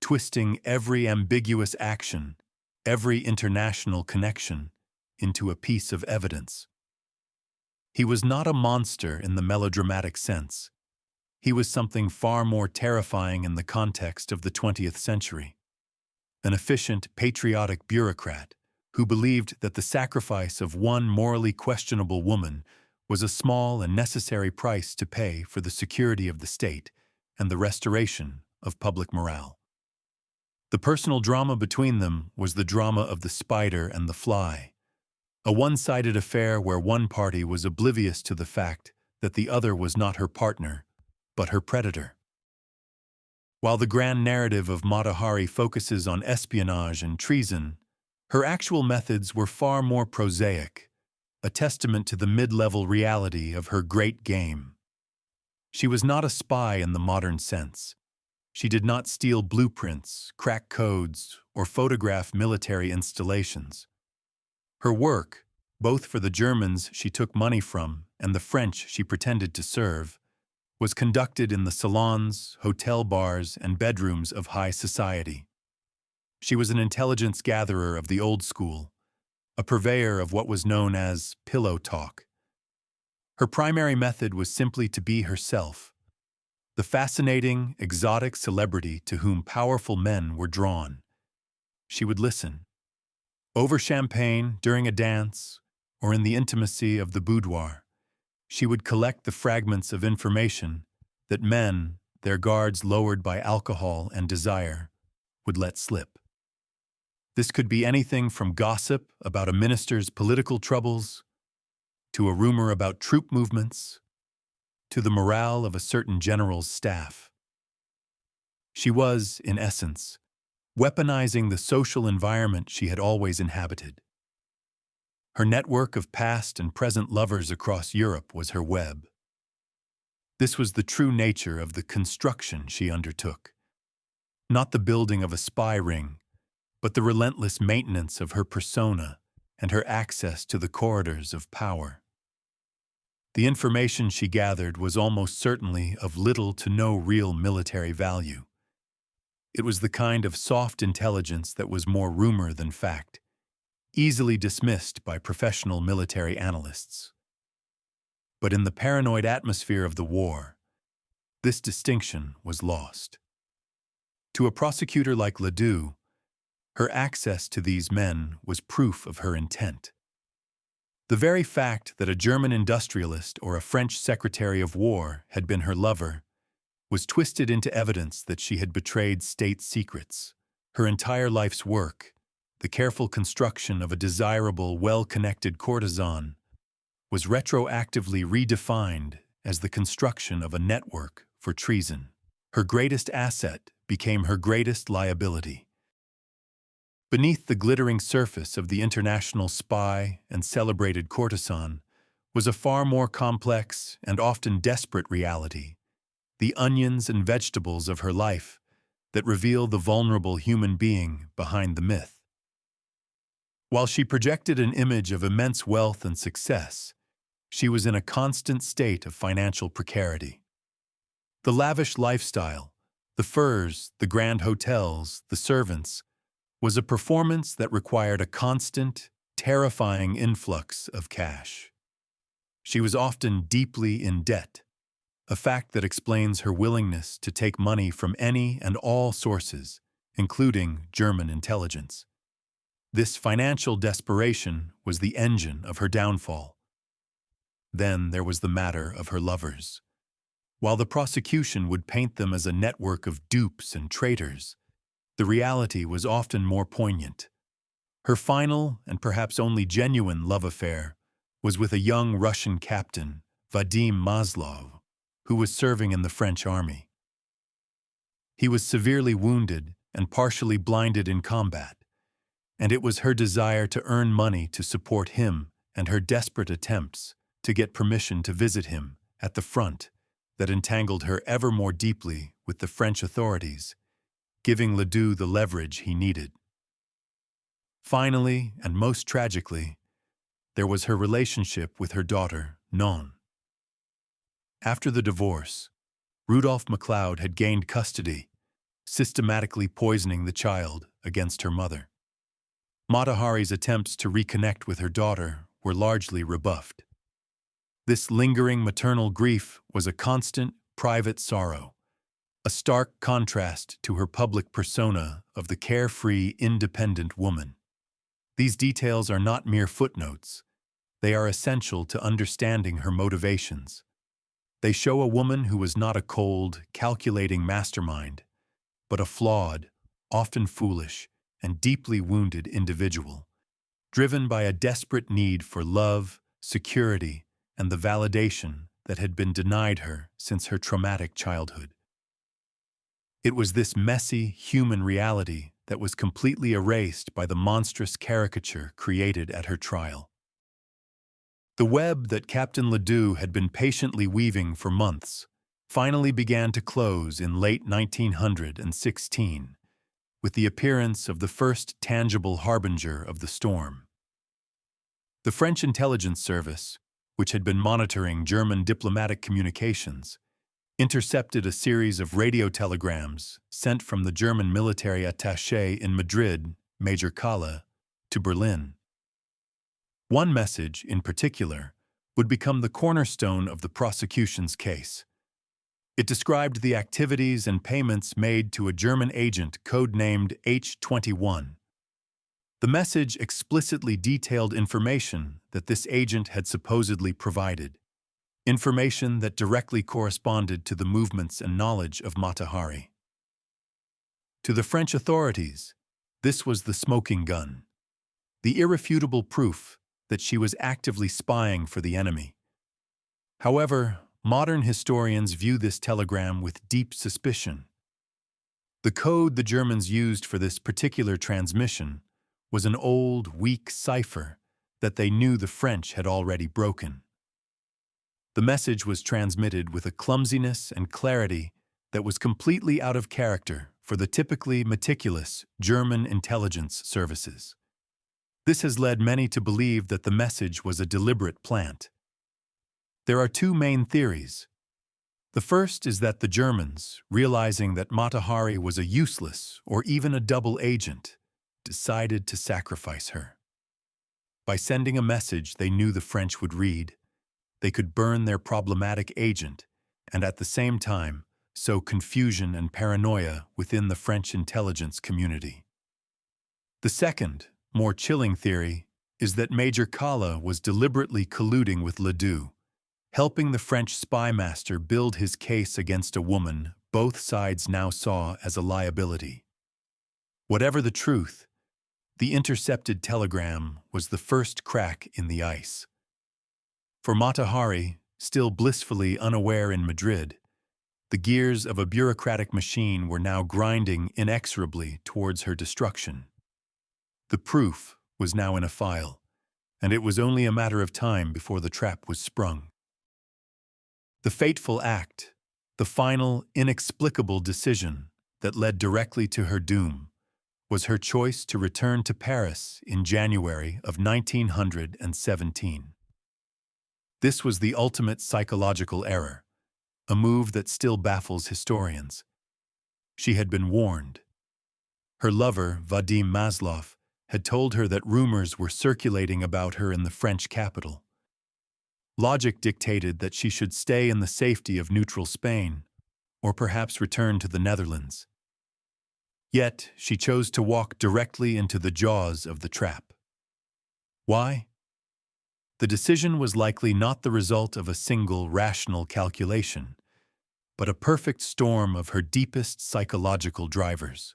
twisting every ambiguous action, every international connection, into a piece of evidence. He was not a monster in the melodramatic sense. He was something far more terrifying in the context of the 20th century. An efficient, patriotic bureaucrat who believed that the sacrifice of one morally questionable woman was a small and necessary price to pay for the security of the state and the restoration of public morale. The personal drama between them was the drama of the spider and the fly, a one-sided affair where one party was oblivious to the fact that the other was not her partner, but her predator. While the grand narrative of Mata Hari focuses on espionage and treason, her actual methods were far more prosaic, a testament to the mid-level reality of her great game. She was not a spy in the modern sense. She did not steal blueprints, crack codes, or photograph military installations. Her work, both for the Germans she took money from and the French she pretended to serve, was conducted in the salons, hotel bars, and bedrooms of high society. She was an intelligence gatherer of the old school, a purveyor of what was known as pillow talk. Her primary method was simply to be herself, the fascinating, exotic celebrity to whom powerful men were drawn. She would listen. Over champagne, during a dance, or in the intimacy of the boudoir, she would collect the fragments of information that men, their guards lowered by alcohol and desire, would let slip. This could be anything from gossip about a minister's political troubles, to a rumor about troop movements, to the morale of a certain general's staff. She was, in essence, weaponizing the social environment she had always inhabited. Her network of past and present lovers across Europe was her web. This was the true nature of the construction she undertook. Not the building of a spy ring, but the relentless maintenance of her persona and her access to the corridors of power. The information she gathered was almost certainly of little to no real military value. It was the kind of soft intelligence that was more rumor than fact, easily dismissed by professional military analysts. But in the paranoid atmosphere of the war, this distinction was lost. To a prosecutor like Ledoux, her access to these men was proof of her intent. The very fact that a German industrialist or a French secretary of war had been her lover was twisted into evidence that she had betrayed state secrets. Her entire life's work, the careful construction of a desirable, well-connected courtesan, was retroactively redefined as the construction of a network for treason. Her greatest asset became her greatest liability. Beneath the glittering surface of the international spy and celebrated courtesan was a far more complex and often desperate reality, the onions and vegetables of her life that reveal the vulnerable human being behind the myth. While she projected an image of immense wealth and success, she was in a constant state of financial precarity. The lavish lifestyle, the furs, the grand hotels, the servants, was a performance that required a constant, terrifying influx of cash. She was often deeply in debt, a fact that explains her willingness to take money from any and all sources, including German intelligence. This financial desperation was the engine of her downfall. Then there was the matter of her lovers. While the prosecution would paint them as a network of dupes and traitors, the reality was often more poignant. Her final, and perhaps only genuine, love affair was with a young Russian captain, Vadim Maslov, who was serving in the French army. He was severely wounded and partially blinded in combat, and it was her desire to earn money to support him and her desperate attempts to get permission to visit him at the front that entangled her ever more deeply with the French authorities, giving Ledoux the leverage he needed. Finally, and most tragically, there was her relationship with her daughter, Non. After the divorce, Rudolph MacLeod had gained custody, systematically poisoning the child against her mother. Mata Hari's attempts to reconnect with her daughter were largely rebuffed. This lingering maternal grief was a constant, private sorrow, a stark contrast to her public persona of the carefree, independent woman. These details are not mere footnotes. They are essential to understanding her motivations. They show a woman who was not a cold, calculating mastermind, but a flawed, often foolish, and deeply wounded individual, driven by a desperate need for love, security, and the validation that had been denied her since her traumatic childhood. It was this messy, human reality that was completely erased by the monstrous caricature created at her trial. The web that Captain Ledoux had been patiently weaving for months finally began to close in late 1916, with the appearance of the first tangible harbinger of the storm. The French intelligence service, which had been monitoring German diplomatic communications, intercepted a series of radio telegrams sent from the German military attaché in Madrid, Major Kalle, to Berlin. One message, in particular, would become the cornerstone of the prosecution's case. It described the activities and payments made to a German agent codenamed H-21. The message explicitly detailed information that this agent had supposedly provided, information that directly corresponded to the movements and knowledge of Mata Hari. To the French authorities, this was the smoking gun, the irrefutable proof that she was actively spying for the enemy. However, modern historians view this telegram with deep suspicion. The code the Germans used for this particular transmission was an old, weak cipher that they knew the French had already broken. The message was transmitted with a clumsiness and clarity that was completely out of character for the typically meticulous German intelligence services. This has led many to believe that the message was a deliberate plant. There are two main theories. The first is that the Germans, realizing that Mata Hari was a useless or even a double agent, decided to sacrifice her. By sending a message they knew the French would read, they could burn their problematic agent and at the same time sow confusion and paranoia within the French intelligence community. The second, more chilling theory is that Major Kala was deliberately colluding with Ledoux, helping the French spy master build his case against a woman both sides now saw as a liability. Whatever the truth, the intercepted telegram was the first crack in the ice. For Mata Hari, still blissfully unaware in Madrid, the gears of a bureaucratic machine were now grinding inexorably towards her destruction. The proof was now in a file, and it was only a matter of time before the trap was sprung. The fateful act, the final, inexplicable decision that led directly to her doom, was her choice to return to Paris in January of 1917. This was the ultimate psychological error, a move that still baffles historians. She had been warned. Her lover, Vadim Maslov, had told her that rumors were circulating about her in the French capital. Logic dictated that she should stay in the safety of neutral Spain, or perhaps return to the Netherlands. Yet, she chose to walk directly into the jaws of the trap. Why? The decision was likely not the result of a single rational calculation, but a perfect storm of her deepest psychological drivers.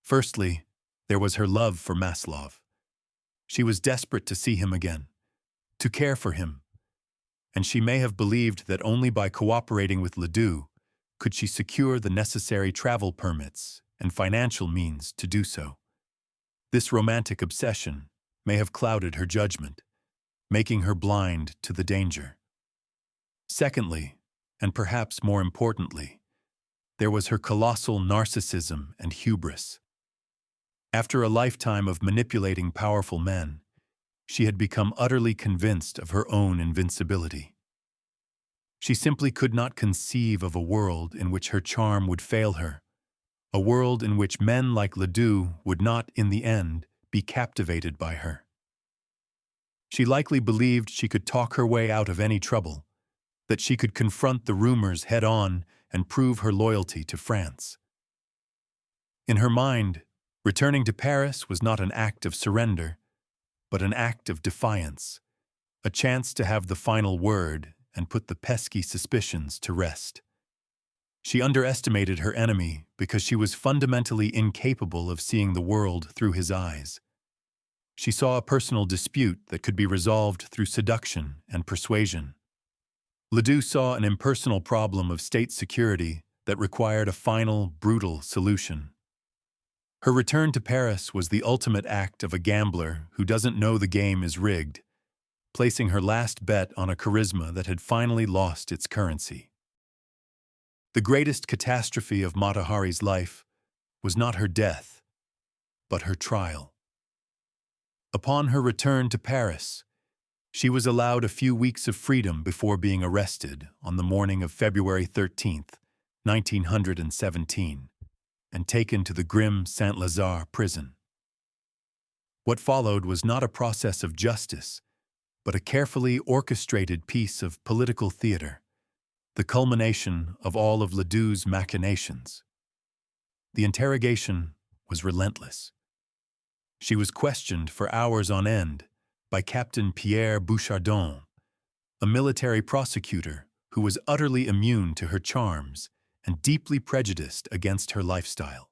Firstly, there was her love for Maslov. She was desperate to see him again, to care for him, and she may have believed that only by cooperating with Ledoux could she secure the necessary travel permits and financial means to do so. This romantic obsession may have clouded her judgment, making her blind to the danger. Secondly, and perhaps more importantly, there was her colossal narcissism and hubris. After a lifetime of manipulating powerful men, she had become utterly convinced of her own invincibility. She simply could not conceive of a world in which her charm would fail her, a world in which men like Ledoux would not, in the end, be captivated by her. She likely believed she could talk her way out of any trouble, that she could confront the rumors head-on and prove her loyalty to France. In her mind, returning to Paris was not an act of surrender, but an act of defiance, a chance to have the final word and put the pesky suspicions to rest. She underestimated her enemy because she was fundamentally incapable of seeing the world through his eyes. She saw a personal dispute that could be resolved through seduction and persuasion. Ledoux saw an impersonal problem of state security that required a final, brutal solution. Her return to Paris was the ultimate act of a gambler who doesn't know the game is rigged, placing her last bet on a charisma that had finally lost its currency. The greatest catastrophe of Mata Hari's life was not her death, but her trial. Upon her return to Paris, she was allowed a few weeks of freedom before being arrested on the morning of February 13th, 1917, and taken to the grim Saint-Lazare prison. What followed was not a process of justice, but a carefully orchestrated piece of political theater, the culmination of all of Ledoux's machinations. The interrogation was relentless. She was questioned for hours on end by Captain Pierre Bouchardon, a military prosecutor who was utterly immune to her charms and deeply prejudiced against her lifestyle.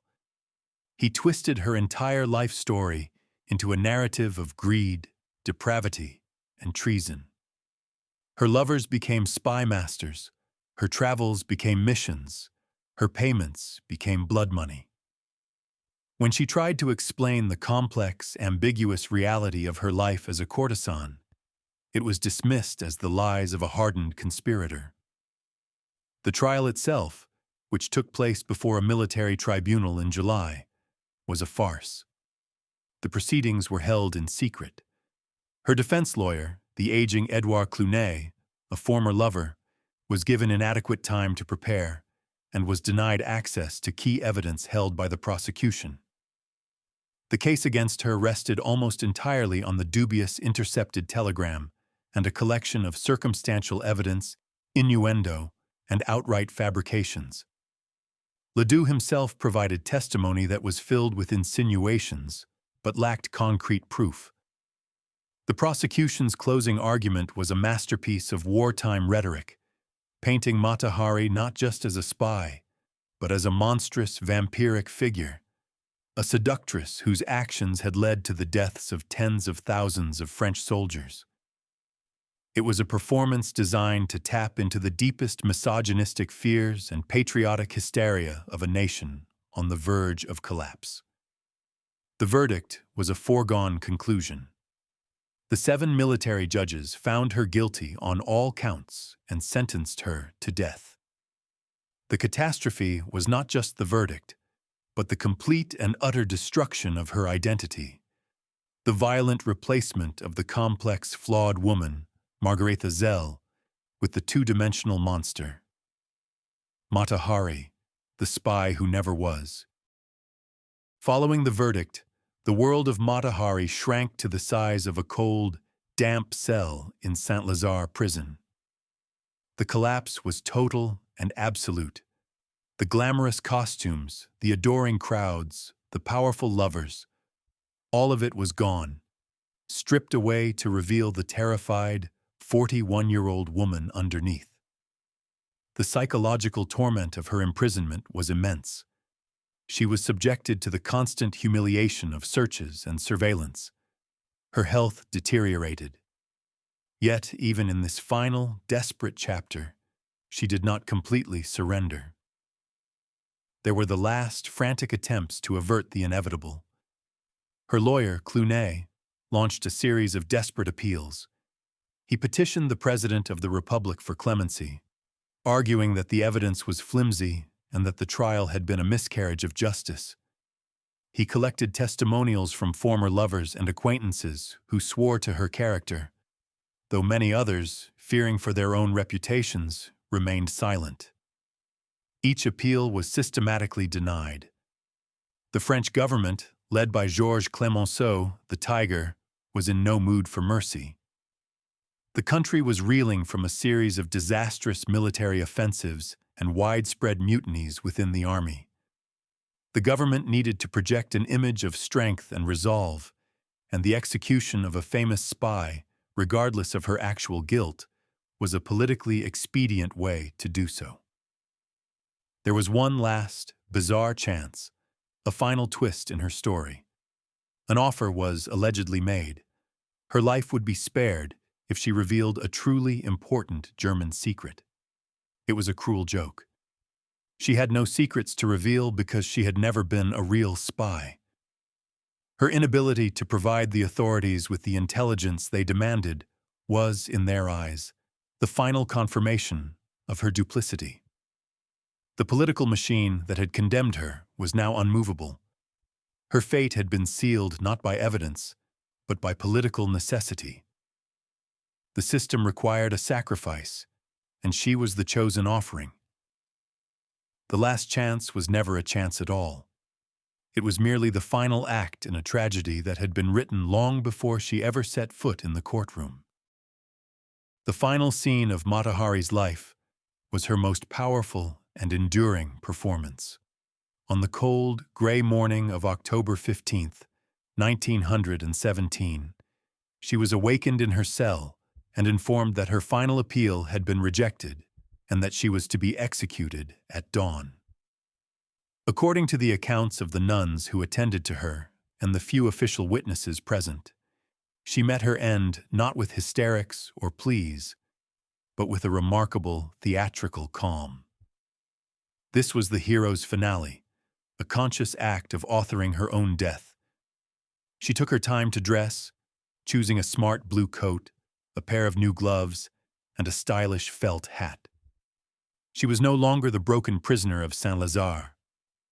He twisted her entire life story into a narrative of greed, depravity, and treason. Her lovers became spy masters, her travels became missions, her payments became blood money. When she tried to explain the complex, ambiguous reality of her life as a courtesan, it was dismissed as the lies of a hardened conspirator. The trial itself, which took place before a military tribunal in July, was a farce. The proceedings were held in secret. Her defense lawyer, the aging Edouard Clunet, a former lover, was given inadequate time to prepare and was denied access to key evidence held by the prosecution. The case against her rested almost entirely on the dubious intercepted telegram and a collection of circumstantial evidence, innuendo, and outright fabrications. Ledoux himself provided testimony that was filled with insinuations, but lacked concrete proof. The prosecution's closing argument was a masterpiece of wartime rhetoric, painting Mata Hari not just as a spy, but as a monstrous vampiric figure, a seductress whose actions had led to the deaths of tens of thousands of French soldiers. It was a performance designed to tap into the deepest misogynistic fears and patriotic hysteria of a nation on the verge of collapse. The verdict was a foregone conclusion. The 7 military judges found her guilty on all counts and sentenced her to death. The catastrophe was not just the verdict, but the complete and utter destruction of her identity, the violent replacement of the complex, flawed woman, Margaretha Zell, with the two-dimensional monster. Mata Hari, the spy who never was. Following the verdict, the world of Mata Hari shrank to the size of a cold, damp cell in Saint-Lazare prison. The collapse was total and absolute. The glamorous costumes, the adoring crowds, the powerful lovers, all of it was gone, stripped away to reveal the terrified, 41-year-old woman underneath. The psychological torment of her imprisonment was immense. She was subjected to the constant humiliation of searches and surveillance. Her health deteriorated. Yet, even in this final, desperate chapter, she did not completely surrender. There were the last, frantic attempts to avert the inevitable. Her lawyer, Clunet, launched a series of desperate appeals. He petitioned the President of the Republic for clemency, arguing that the evidence was flimsy and that the trial had been a miscarriage of justice. He collected testimonials from former lovers and acquaintances who swore to her character, though many others, fearing for their own reputations, remained silent. Each appeal was systematically denied. The French government, led by Georges Clemenceau, the Tiger, was in no mood for mercy. The country was reeling from a series of disastrous military offensives and widespread mutinies within the army. The government needed to project an image of strength and resolve, and the execution of a famous spy, regardless of her actual guilt, was a politically expedient way to do so. There was one last, bizarre chance, a final twist in her story. An offer was allegedly made. Her life would be spared if she revealed a truly important German secret. It was a cruel joke. She had no secrets to reveal because she had never been a real spy. Her inability to provide the authorities with the intelligence they demanded was, in their eyes, the final confirmation of her duplicity. The political machine that had condemned her was now unmovable. Her fate had been sealed not by evidence, but by political necessity. The system required a sacrifice, and she was the chosen offering. The last chance was never a chance at all. It was merely the final act in a tragedy that had been written long before she ever set foot in the courtroom. The final scene of Mata Hari's life was her most powerful and enduring performance. On the cold, gray morning of October 15th, 1917, she was awakened in her cell and informed that her final appeal had been rejected and that she was to be executed at dawn. According to the accounts of the nuns who attended to her and the few official witnesses present, she met her end not with hysterics or pleas, but with a remarkable theatrical calm. This was the hero's finale, a conscious act of authoring her own death. She took her time to dress, choosing a smart blue coat, a pair of new gloves, and a stylish felt hat. She was no longer the broken prisoner of Saint-Lazare.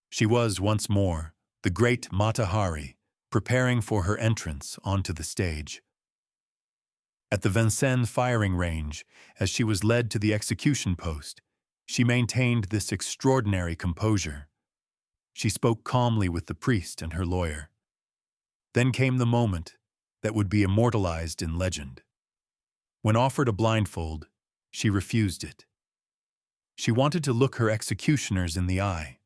She was, once more, the great Mata Hari, preparing for her entrance onto the stage. At the Vincennes firing range, as she was led to the execution post, she maintained this extraordinary composure. She spoke calmly with the priest and her lawyer. Then came the moment that would be immortalized in legend. When offered a blindfold, she refused it. She wanted to look her executioners in the eye.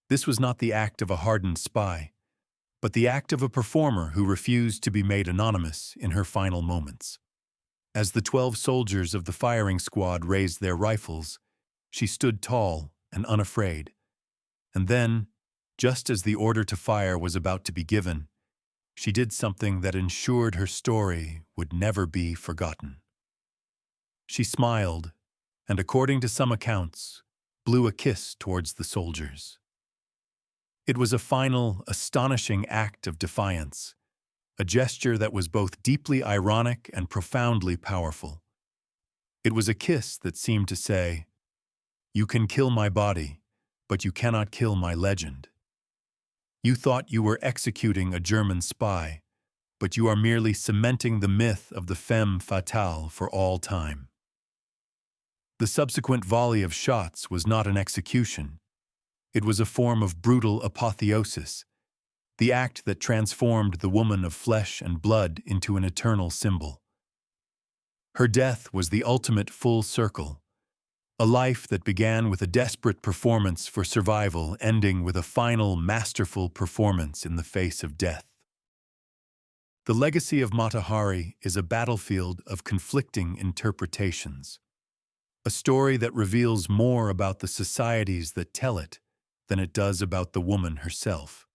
This was not the act of a hardened spy, but the act of a performer who refused to be made anonymous in her final moments. As the 12 soldiers of the firing squad raised their rifles, she stood tall and unafraid. And then, just as the order to fire was about to be given, she did something that ensured her story would never be forgotten. She smiled, and according to some accounts, blew a kiss towards the soldiers. It was a final, astonishing act of defiance, a gesture that was both deeply ironic and profoundly powerful. It was a kiss that seemed to say, "You can kill my body, but you cannot kill my legend. You thought you were executing a German spy, but you are merely cementing the myth of the femme fatale for all time." The subsequent volley of shots was not an execution. It was a form of brutal apotheosis, the act that transformed the woman of flesh and blood into an eternal symbol. Her death was the ultimate full circle, a life that began with a desperate performance for survival, ending with a final, masterful performance in the face of death. The legacy of Mata Hari is a battlefield of conflicting interpretations, a story that reveals more about the societies that tell it than it does about the woman herself.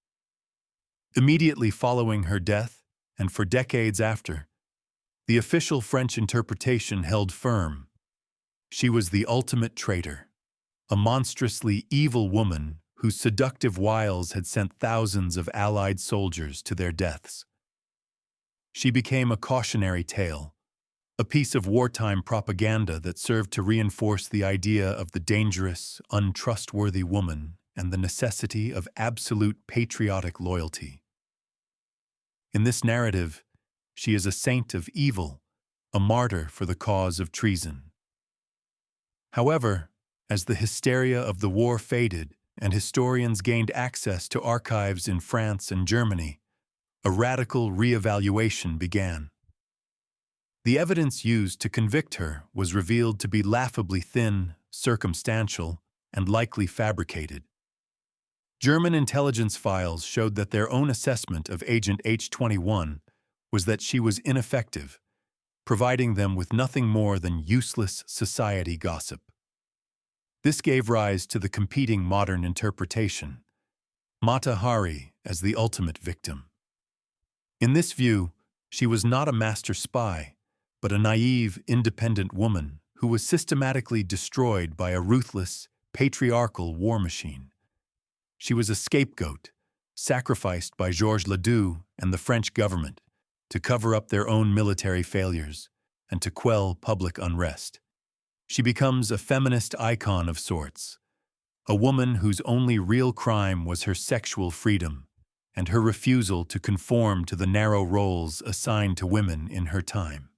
Immediately following her death, and for decades after, the official French interpretation held firm. She was the ultimate traitor, a monstrously evil woman whose seductive wiles had sent thousands of Allied soldiers to their deaths. She became a cautionary tale, a piece of wartime propaganda that served to reinforce the idea of the dangerous, untrustworthy woman and the necessity of absolute patriotic loyalty. In this narrative, she is a saint of evil, a martyr for the cause of treason. However, as the hysteria of the war faded and historians gained access to archives in France and Germany, a radical re-evaluation began. The evidence used to convict her was revealed to be laughably thin, circumstantial, and likely fabricated. German intelligence files showed that their own assessment of Agent H-21 was that she was ineffective, providing them with nothing more than useless society gossip. This gave rise to the competing modern interpretation, Mata Hari as the ultimate victim. In this view, she was not a master spy, but a naive, independent woman who was systematically destroyed by a ruthless, patriarchal war machine. She was a scapegoat, sacrificed by Georges Ledoux and the French government to cover up their own military failures and to quell public unrest. She becomes a feminist icon of sorts, a woman whose only real crime was her sexual freedom and her refusal to conform to the narrow roles assigned to women in her time.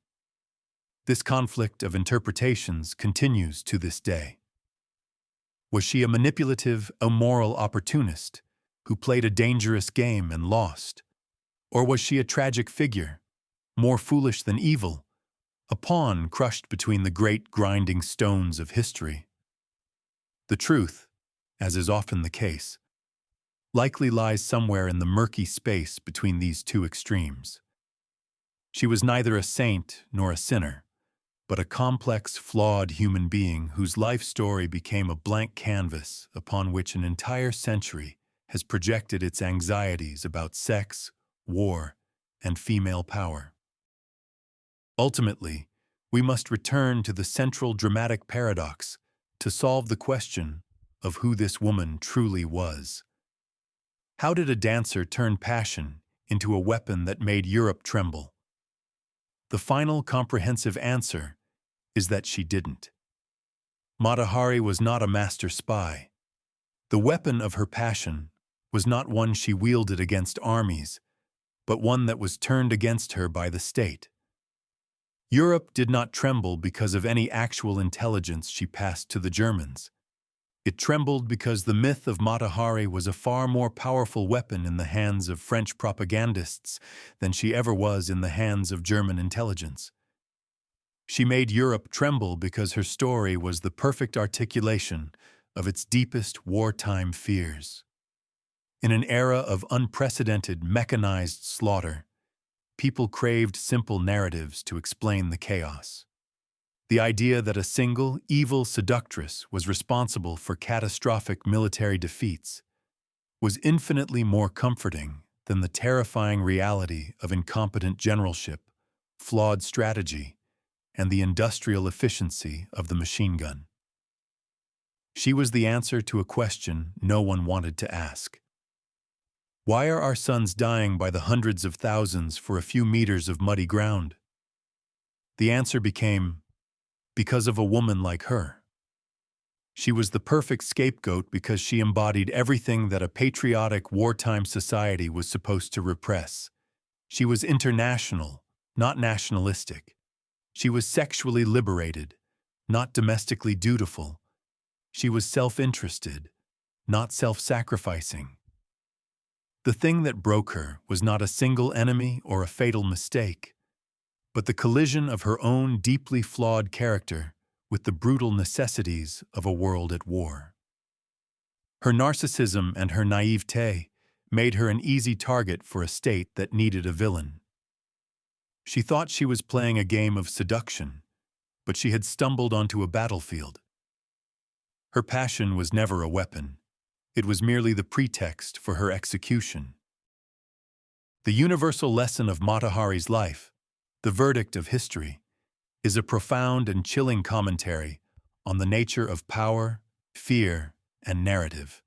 This conflict of interpretations continues to this day. Was she a manipulative, immoral opportunist who played a dangerous game and lost? Or was she a tragic figure, more foolish than evil, a pawn crushed between the great grinding stones of history? The truth, as is often the case, likely lies somewhere in the murky space between these two extremes. She was neither a saint nor a sinner, but a complex, flawed human being whose life story became a blank canvas upon which an entire century has projected its anxieties about sex, war, and female power. Ultimately, we must return to the central dramatic paradox to solve the question of who this woman truly was. How did a dancer turn passion into a weapon that made Europe tremble? The final comprehensive answer is that she didn't. Mata Hari was not a master spy. The weapon of her passion was not one she wielded against armies, but one that was turned against her by the state. Europe did not tremble because of any actual intelligence she passed to the Germans. It trembled because the myth of Mata Hari was a far more powerful weapon in the hands of French propagandists than she ever was in the hands of German intelligence. She made Europe tremble because her story was the perfect articulation of its deepest wartime fears. In an era of unprecedented mechanized slaughter, people craved simple narratives to explain the chaos. The idea that a single, evil seductress was responsible for catastrophic military defeats was infinitely more comforting than the terrifying reality of incompetent generalship, flawed strategy, and the industrial efficiency of the machine gun. She was the answer to a question no one wanted to ask. Why are our sons dying by the hundreds of thousands for a few meters of muddy ground? The answer became, because of a woman like her. She was the perfect scapegoat because she embodied everything that a patriotic wartime society was supposed to repress. She was international, not nationalistic. She was sexually liberated, not domestically dutiful. She was self-interested, not self-sacrificing. The thing that broke her was not a single enemy or a fatal mistake, but the collision of her own deeply flawed character with the brutal necessities of a world at war. Her narcissism and her naivete made her an easy target for a state that needed a villain. She thought she was playing a game of seduction, but she had stumbled onto a battlefield. Her passion was never a weapon. It was merely the pretext for her execution. The universal lesson of Mata Hari's life, the verdict of history, is a profound and chilling commentary on the nature of power, fear, and narrative.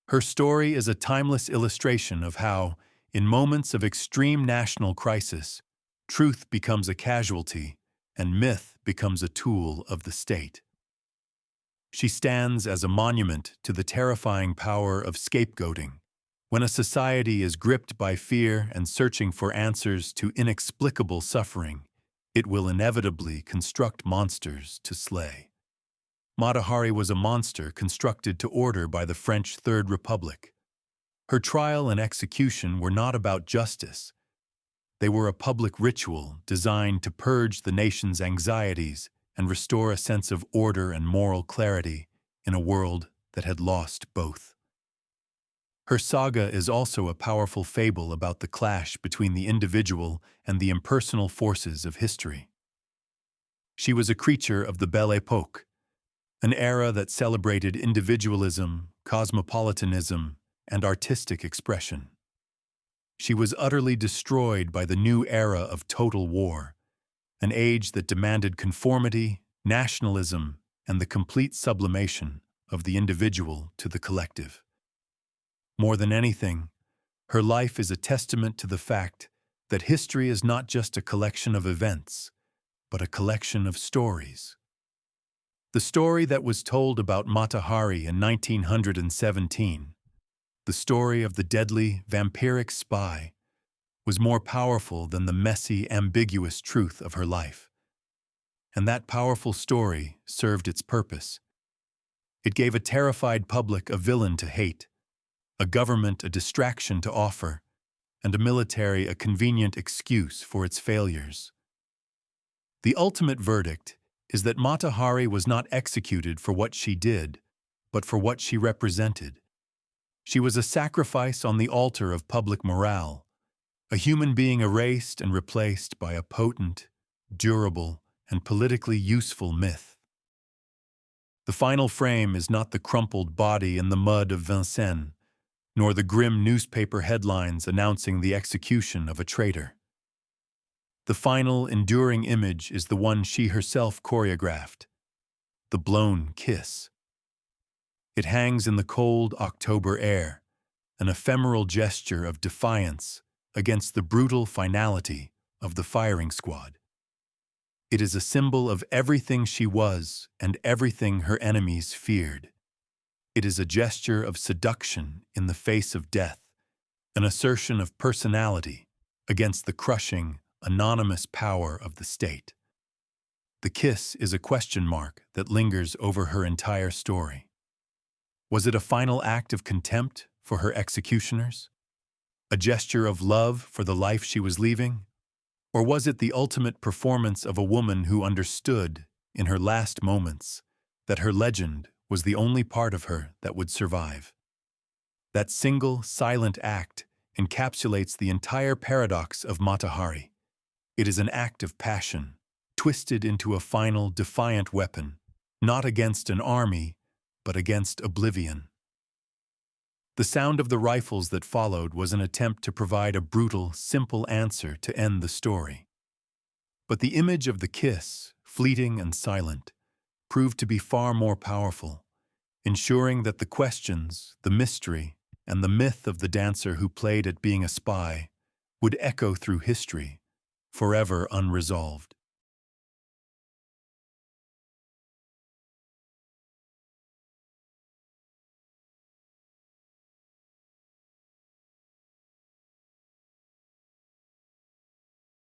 Her story is a timeless illustration of how, in moments of extreme national crisis, truth becomes a casualty and myth becomes a tool of the state. She stands as a monument to the terrifying power of scapegoating. When a society is gripped by fear and searching for answers to inexplicable suffering, it will inevitably construct monsters to slay. Mata Hari was a monster constructed to order by the French Third Republic. Her trial and execution were not about justice. They were a public ritual designed to purge the nation's anxieties and restore a sense of order and moral clarity in a world that had lost both. Her saga is also a powerful fable about the clash between the individual and the impersonal forces of history. She was a creature of the Belle Époque, an era that celebrated individualism, cosmopolitanism, and artistic expression. She was utterly destroyed by the new era of total war, an age that demanded conformity, nationalism, and the complete sublimation of the individual to the collective. More than anything, her life is a testament to the fact that history is not just a collection of events, but a collection of stories. The story that was told about Mata Hari in 1917, the story of the deadly, vampiric spy, was more powerful than the messy, ambiguous truth of her life. And that powerful story served its purpose. It gave a terrified public a villain to hate, a government a distraction to offer, and a military a convenient excuse for its failures. The ultimate verdict is that Mata Hari was not executed for what she did, but for what she represented. She was a sacrifice on the altar of public morale, a human being erased and replaced by a potent, durable, and politically useful myth. The final frame is not the crumpled body in the mud of Vincennes, nor the grim newspaper headlines announcing the execution of a traitor. The final, enduring image is the one she herself choreographed, the blown kiss. It hangs in the cold October air, an ephemeral gesture of defiance against the brutal finality of the firing squad. It is a symbol of everything she was and everything her enemies feared. It is a gesture of seduction in the face of death, an assertion of personality against the crushing, anonymous power of the state. The kiss is a question mark that lingers over her entire story. Was it a final act of contempt for her executioners? A gesture of love for the life she was leaving? Or was it the ultimate performance of a woman who understood, in her last moments, that her legend was the only part of her that would survive? That single, silent act encapsulates the entire paradox of Matahari. It is an act of passion, twisted into a final, defiant weapon, not against an army, but against oblivion. The sound of the rifles that followed was an attempt to provide a brutal, simple answer to end the story. But the image of the kiss, fleeting and silent, proved to be far more powerful, ensuring that the questions, the mystery, and the myth of the dancer who played at being a spy would echo through history, forever unresolved.